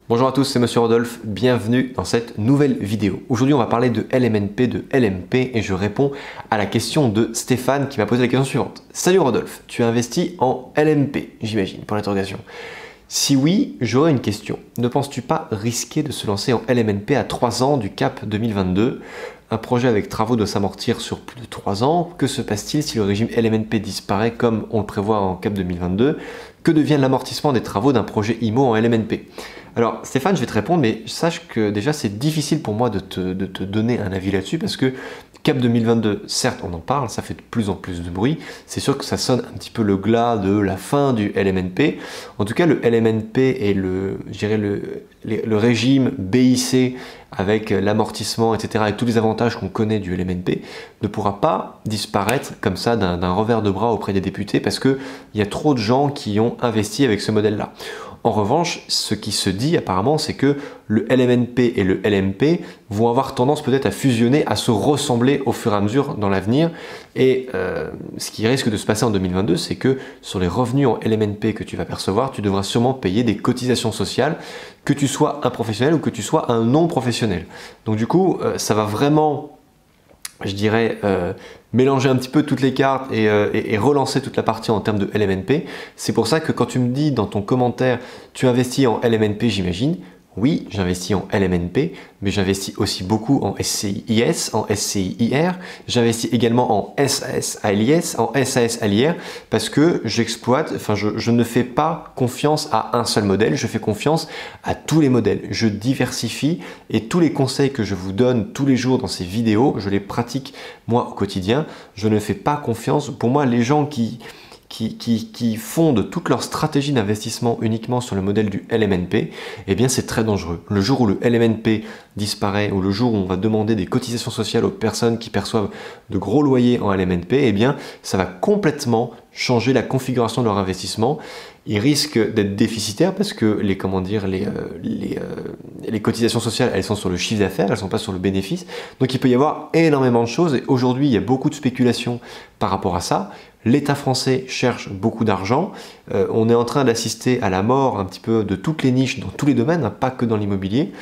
Bonjour à tous, c'est Monsieur Rodolphe, bienvenue dans cette nouvelle vidéo. Aujourd'hui on va parler de LMNP, de LMP et je réponds à la question de Stéphane qui m'a posé la question suivante. Salut Rodolphe, tu as investi en LMP, j'imagine, pour l'interrogation. Si oui, j'aurais une question. Ne penses-tu pas risquer de se lancer en LMNP à 3 ans du cap 2022? Un projet avec travaux doit s'amortir sur plus de 3 ans. Que se passe-t-il si le régime LMNP disparaît comme on le prévoit en cap 2022? Que devient l'amortissement des travaux d'un projet IMO en LMNP? Alors Stéphane, je vais te répondre, mais sache que déjà c'est difficile pour moi de te donner un avis là-dessus parce que cap 2022, certes on en parle, ça fait de plus en plus de bruit, c'est sûr que ça sonne un petit peu le glas de la fin du LMNP. En tout cas le LMNP et le régime BIC avec l'amortissement, etc., et tous les avantages qu'on connaît du LMNP, ne pourra pas disparaître comme ça d'un revers de bras auprès des députés parce qu'il y a trop de gens qui ont investi avec ce modèle-là. En revanche, ce qui se dit apparemment, c'est que le LMNP et le LMP vont avoir tendance peut-être à fusionner, à se ressembler au fur et à mesure dans l'avenir. Et ce qui risque de se passer en 2022, c'est que sur les revenus en LMNP que tu vas percevoir, tu devras sûrement payer des cotisations sociales, que tu sois un professionnel ou que tu sois un non professionnel. Donc du coup, ça va vraiment, je dirais, mélanger un petit peu toutes les cartes et relancer toute la partie en termes de LMNP. C'est pour ça que quand tu me dis dans ton commentaire, tu investis en LMNP, j'imagine, oui, j'investis en LMNP, mais j'investis aussi beaucoup en SCIS, en SCIR, j'investis également en SAS ALIS, en SAS ALIR, parce que j'exploite, enfin je ne fais pas confiance à un seul modèle, je fais confiance à tous les modèles. Je diversifie et tous les conseils que je vous donne tous les jours dans ces vidéos, je les pratique moi au quotidien. Je ne fais pas confiance. Pour moi, les gens qui fondent toute leur stratégie d'investissement uniquement sur le modèle du LMNP, eh bien c'est très dangereux. Le jour où le LMNP disparaît, ou le jour où on va demander des cotisations sociales aux personnes qui perçoivent de gros loyers en LMNP, eh bien ça va complètement changer la configuration de leur investissement. Ils risquent d'être déficitaires parce que les cotisations sociales, elles sont sur le chiffre d'affaires, elles ne sont pas sur le bénéfice. Donc il peut y avoir énormément de choses et aujourd'hui il y a beaucoup de spéculation par rapport à ça. L'État français cherche beaucoup d'argent. On est en train d'assister à la mort un petit peu de toutes les niches dans tous les domaines, hein, pas que dans l'immobilier.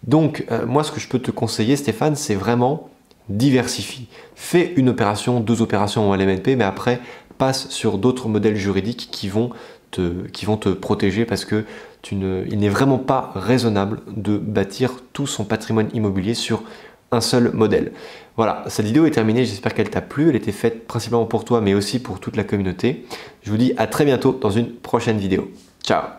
Donc moi ce que je peux te conseiller Stéphane, c'est vraiment diversifie. Fais une opération, 2 opérations en LMNP, mais après passe sur d'autres modèles juridiques qui vont te protéger parce que il n'est vraiment pas raisonnable de bâtir tout son patrimoine immobilier sur un seul modèle. Voilà, cette vidéo est terminée, j'espère qu'elle t'a plu, elle était faite principalement pour toi mais aussi pour toute la communauté. Je vous dis à très bientôt dans une prochaine vidéo. Ciao!